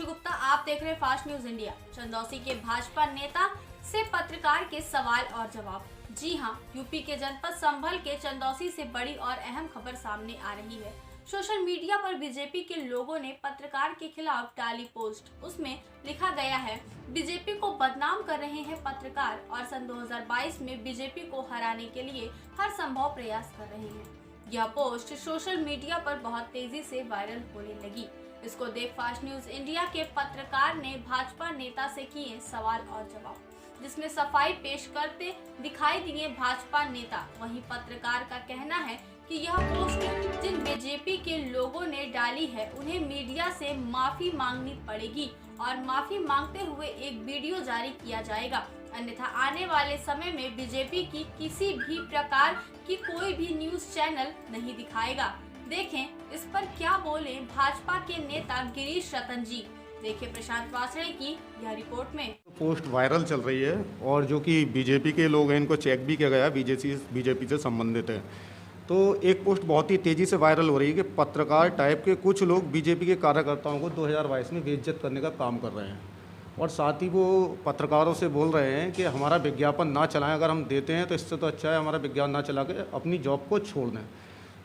साक्षी गुप्ता, आप देख रहे हैं फास्ट न्यूज इंडिया। चंदौसी के भाजपा नेता से पत्रकार के सवाल और जवाब। जी हां, यूपी के जनपद संभल के चंदौसी से बड़ी और अहम खबर सामने आ रही है। सोशल मीडिया पर बीजेपी के लोगों ने पत्रकार के खिलाफ डाली पोस्ट। उसमें लिखा गया है, बीजेपी को बदनाम कर रहे हैं पत्रकार और सन 2022 में बीजेपी को हराने के लिए हर संभव प्रयास कर रहे हैं। यह पोस्ट सोशल मीडिया पर बहुत तेजी से वायरल होने लगी। इसको देख फास्ट न्यूज इंडिया के पत्रकार ने भाजपा नेता से किए सवाल और जवाब, जिसमें सफाई पेश करते दिखाई दिए भाजपा नेता। वहीं पत्रकार का कहना है कि यह पोस्ट जिन बीजेपी के लोगों ने डाली है उन्हें मीडिया से माफी मांगनी पड़ेगी और माफी मांगते हुए एक वीडियो जारी किया जाएगा, अन्यथा आने वाले समय में बीजेपी की किसी भी प्रकार की कोई भी न्यूज चैनल नहीं दिखाएगा। देखें इस पर क्या बोले भाजपा के नेता गिरीश रतन जी। देखिए प्रशांत वासणे की यह रिपोर्ट में। पोस्ट वायरल चल रही है और जो कि बीजेपी के लोग हैं इनको चेक भी किया गया, बीजेपी से संबंधित है। तो एक पोस्ट बहुत ही तेज़ी से वायरल हो रही है कि पत्रकार टाइप के कुछ लोग बीजेपी के कार्यकर्ताओं को 2022 में बेइज्जत करने का काम कर रहे हैं और साथ ही वो पत्रकारों से बोल रहे हैं कि हमारा विज्ञापन ना चलाएं, अगर हम देते हैं तो इससे तो अच्छा है हमारा विज्ञापन ना चला के अपनी जॉब को छोड़ दें।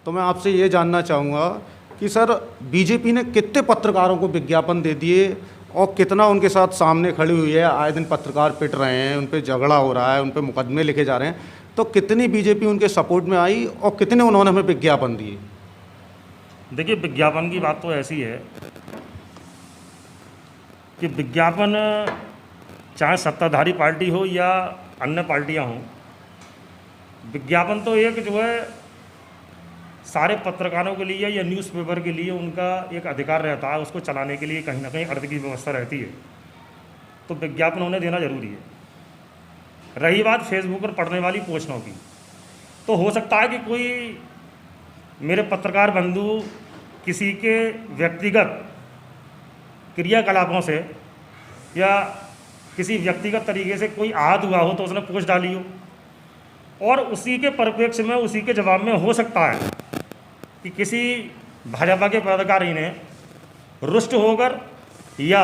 तो मैं आपसे ये जानना चाहूँगा कि सर बीजेपी ने कितने पत्रकारों को विज्ञापन दे दिए और कितना उनके साथ सामने खड़ी हुई है। आए दिन पत्रकार पिट रहे हैं, उन पर झगड़ा हो रहा है, उन पर मुकदमे लिखे जा रहे हैं, तो कितनी बीजेपी उनके सपोर्ट में आई और कितने उन्होंने हमें विज्ञापन दिए। देखिए, विज्ञापन की बात तो ऐसी है कि विज्ञापन चाहे सत्ताधारी पार्टी हो या अन्य पार्टियां हों, विज्ञापन तो एक जो है सारे पत्रकारों के लिए या न्यूज़पेपर के लिए उनका एक अधिकार रहता है, उसको चलाने के लिए कहीं ना कहीं अर्थ की व्यवस्था रहती है, तो विज्ञापन उन्हें देना जरूरी है। रही बात फेसबुक पर पढ़ने वाली पोस्टों की, तो हो सकता है कि कोई मेरे पत्रकार बंधु किसी के व्यक्तिगत क्रियाकलापों से या किसी व्यक्तिगत तरीके से कोई आहत हुआ हो तो उसने पोस्ट डाली हो, और उसी के परिप्रेक्ष्य में उसी के जवाब में हो सकता है कि किसी भाजपा के पदाधिकारी ने रुष्ट होकर या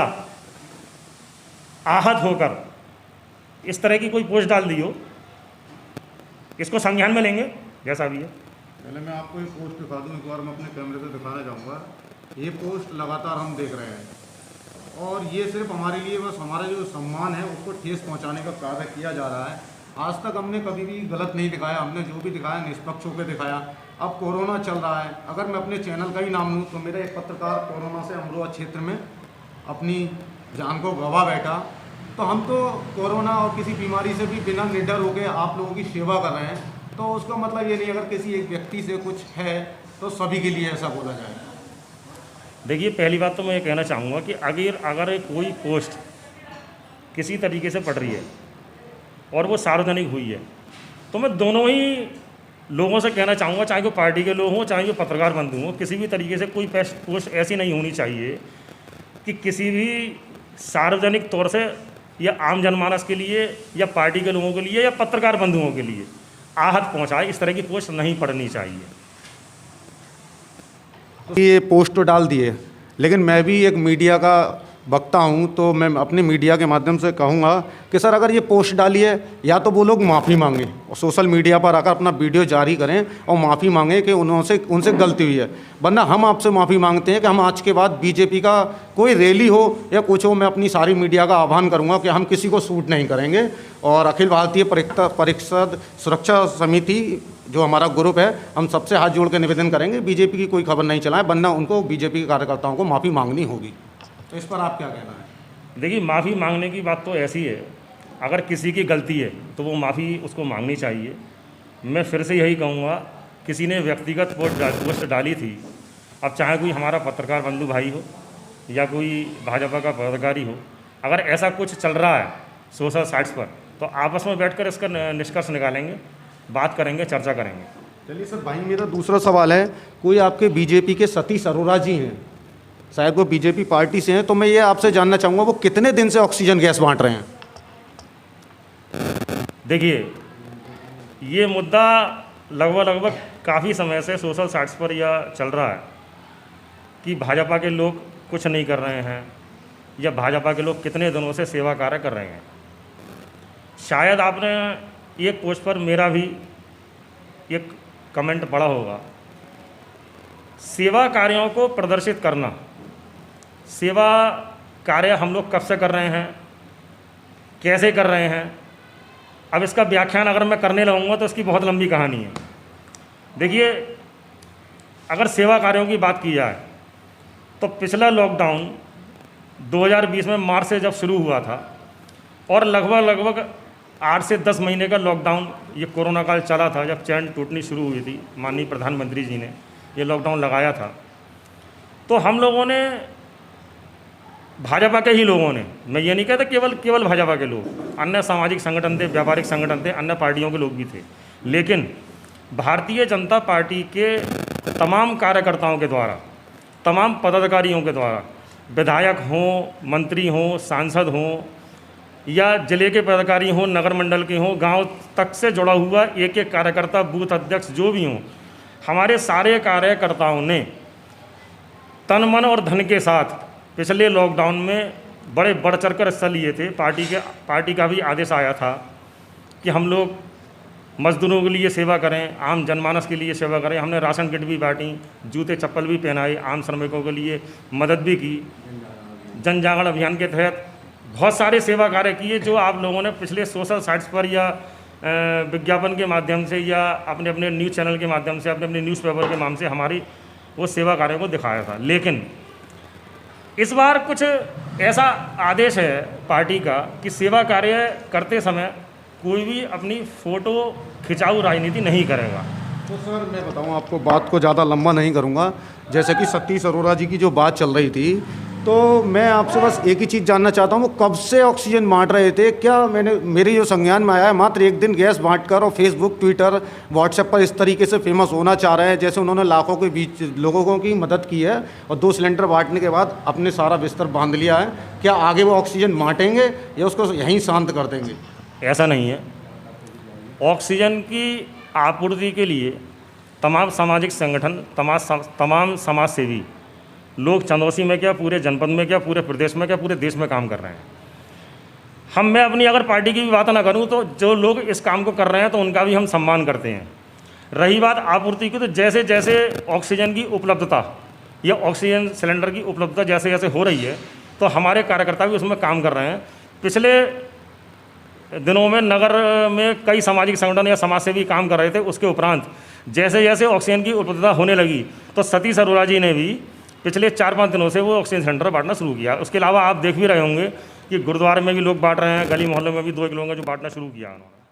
आहत होकर इस तरह की कोई पोस्ट डाल दी हो। इसको संज्ञान में लेंगे जैसा भी है। पहले मैं आपको एक पोस्ट दिखा दूँ, एक बार मैं अपने कैमरे से दिखाना चाहूँगा। ये पोस्ट लगातार हम देख रहे हैं और ये सिर्फ हमारे लिए बस हमारा जो सम्मान है उसको ठेस पहुँचाने का कार्य किया जा रहा है। आज तक हमने कभी भी गलत नहीं दिखाया, हमने जो भी दिखाया निष्पक्ष होकर दिखाया। अब कोरोना चल रहा है, अगर मैं अपने चैनल का ही नाम लूँ तो मेरा एक पत्रकार कोरोना से अमरोहा क्षेत्र में अपनी जान को गंवा बैठा। तो हम तो कोरोना और किसी बीमारी से भी बिना निडर होकर आप लोगों की सेवा कर रहे हैं, तो उसका मतलब ये नहीं अगर किसी एक व्यक्ति से कुछ है तो सभी के लिए ऐसा बोला जाए। देखिए, पहली बात तो मैं ये कहना चाहूँगा कि अगर कोई पोस्ट किसी तरीके से पड़ रही है और वो सार्वजनिक हुई है, तो मैं दोनों ही लोगों से कहना चाहूँगा, चाहे वो पार्टी के लोग हों चाहे वो पत्रकार बंधु हों, किसी भी तरीके से कोई पोस्ट ऐसी नहीं होनी चाहिए कि किसी भी सार्वजनिक तौर से या आम जनमानस के लिए या पार्टी के लोगों के लिए या पत्रकार बंधुओं के लिए आहत पहुँचाए। इस तरह की पोस्ट नहीं पड़नी चाहिए। तो ये पोस्ट तो डाल दिए, लेकिन मैं भी एक मीडिया का वक्ता हूँ, तो मैं अपने मीडिया के माध्यम से कहूँगा कि सर अगर ये पोस्ट डाली है या तो वो लोग माफ़ी मांगें और सोशल मीडिया पर आकर अपना वीडियो जारी करें और माफ़ी मांगें कि उनसे गलती हुई है, वरना हम आपसे माफ़ी मांगते हैं कि हम आज के बाद बीजेपी का कोई रैली हो या कुछ हो, मैं अपनी सारी मीडिया का आह्वान करूँगा कि हम किसी को सूट नहीं करेंगे। और अखिल भारतीय परिषद सुरक्षा समिति जो हमारा ग्रुप है, हम सबसे हाथ जोड़ के निवेदन करेंगे बीजेपी की कोई खबर नहीं चलाएं, वरना उनको बीजेपी के कार्यकर्ताओं को माफ़ी मांगनी होगी। तो इस पर आप क्या कहना है? देखिए, माफ़ी मांगने की बात तो ऐसी है, अगर किसी की गलती है तो वो माफ़ी उसको मांगनी चाहिए। मैं फिर से यही कहूँगा, किसी ने व्यक्तिगत पोस्ट डाली थी, अब चाहे कोई हमारा पत्रकार बंधु भाई हो या कोई भाजपा का पदाधिकारी हो, अगर ऐसा कुछ चल रहा है सोशल साइट्स पर, तो आपस में बैठकर इसका निष्कर्ष निकालेंगे, बात करेंगे, चर्चा करेंगे। चलिए सर, भाई मेरा दूसरा सवाल है, कोई आपके बीजेपी के सतीश अरोड़ा जी हैं, शायद वो बीजेपी पार्टी से हैं, तो मैं ये आपसे जानना चाहूँगा वो कितने दिन से ऑक्सीजन गैस बांट रहे हैं? देखिए, ये मुद्दा लगभग काफ़ी समय से सोशल साइट्स पर यह चल रहा है कि भाजपा के लोग कुछ नहीं कर रहे हैं, या भाजपा के लोग कितने दिनों से सेवा कार्य कर रहे हैं। शायद आपने एक पोस्ट पर मेरा भी एक कमेंट पढ़ा होगा, सेवा कार्यों को प्रदर्शित करना। सेवा कार्य हम लोग कब से कर रहे हैं, कैसे कर रहे हैं, अब इसका व्याख्यान अगर मैं करने लगूंगा तो इसकी बहुत लंबी कहानी है। देखिए, अगर सेवा कार्यों की बात की जाए तो पिछला लॉकडाउन 2020 में मार्च से जब शुरू हुआ था और लगभग 8 से 10 महीने का लॉकडाउन ये कोरोना काल चला था, जब चैन टूटनी शुरू हुई थी, माननीय प्रधानमंत्री जी ने ये लॉकडाउन लगाया था, तो हम लोगों ने, भाजपा के ही लोगों ने, मैं ये नहीं कहता केवल भाजपा के लोग, अन्य सामाजिक संगठन थे, व्यापारिक संगठन थे, अन्य पार्टियों के लोग भी थे, लेकिन भारतीय जनता पार्टी के तमाम कार्यकर्ताओं के द्वारा, तमाम पदाधिकारियों के द्वारा, विधायक हों, मंत्री हों, सांसद हों या जिले के पदाधिकारी हों, नगर मंडल के हों, गांव तक से जुड़ा हुआ एक एक कार्यकर्ता, बूथ अध्यक्ष जो भी हों, हमारे सारे कार्यकर्ताओं ने तन मन और धन के साथ पिछले लॉकडाउन में बड़े बढ़ चढ़ कर हिस्सा लिए थे। पार्टी का भी आदेश आया था कि हम लोग मजदूरों के लिए सेवा करें, आम जनमानस के लिए सेवा करें। हमने राशन किट भी बांटी, जूते चप्पल भी पहनाए, आम श्रमिकों के लिए मदद भी की। जन जागरण अभियान के तहत बहुत सारे सेवा कार्य किए जो आप लोगों ने पिछले सोशल साइट्स पर या विज्ञापन के माध्यम से या अपने अपने न्यूज़ चैनल के माध्यम से, अपने अपने न्यूज़पेपर के माध्यम से हमारी वो सेवा कार्यों को दिखाया था। लेकिन इस बार कुछ ऐसा आदेश है पार्टी का कि सेवा कार्य करते समय कोई भी अपनी फ़ोटो खिंचाऊ राजनीति नहीं करेगा। तो सर मैं बताऊं आपको, बात को ज़्यादा लंबा नहीं करूंगा। जैसे कि सतीश अरोड़ा जी की जो बात चल रही थी, तो मैं आपसे बस एक ही चीज़ जानना चाहता हूँ, वो कब से ऑक्सीजन बांट रहे थे? क्या मेरे जो संज्ञान में आया है, मात्र एक दिन गैस बांटकर और फेसबुक, ट्विटर, व्हाट्सएप पर इस तरीके से फेमस होना चाह रहे हैं जैसे उन्होंने लाखों के बीच लोगों की मदद की है और 2 सिलेंडर बांटने के बाद अपने सारा बिस्तर बांध लिया है। क्या आगे वो ऑक्सीजन बांटेंगे या उसको यहीं शांत कर देंगे? ऐसा नहीं है। ऑक्सीजन की आपूर्ति के लिए तमाम सामाजिक संगठन, तमाम समाज सेवी लोग चंदौसी में क्या, पूरे जनपद में क्या, पूरे प्रदेश में क्या, पूरे देश में काम कर रहे हैं। मैं अपनी अगर पार्टी की भी बात ना करूं तो जो लोग इस काम को कर रहे हैं तो उनका भी हम सम्मान करते हैं। रही बात आपूर्ति की, तो जैसे जैसे ऑक्सीजन की उपलब्धता या ऑक्सीजन सिलेंडर की उपलब्धता जैसे जैसे हो रही है तो हमारे कार्यकर्ता भी उसमें काम कर रहे हैं। पिछले दिनों में नगर में कई सामाजिक संगठन या समाज सेवी काम कर रहे थे। उसके उपरांत जैसे जैसे ऑक्सीजन की उपलब्धता होने लगी तो सतीश अरोड़ा जी ने भी पिछले 4-5 दिनों से वो ऑक्सीजन सिलेंडर बांटना शुरू किया। उसके अलावा आप देख भी रहे होंगे कि गुरुद्वारे में भी लोग बांट रहे हैं, गली मोहल्लों में भी 2-1 लोगों ने जो बांटना शुरू किया उन्होंने।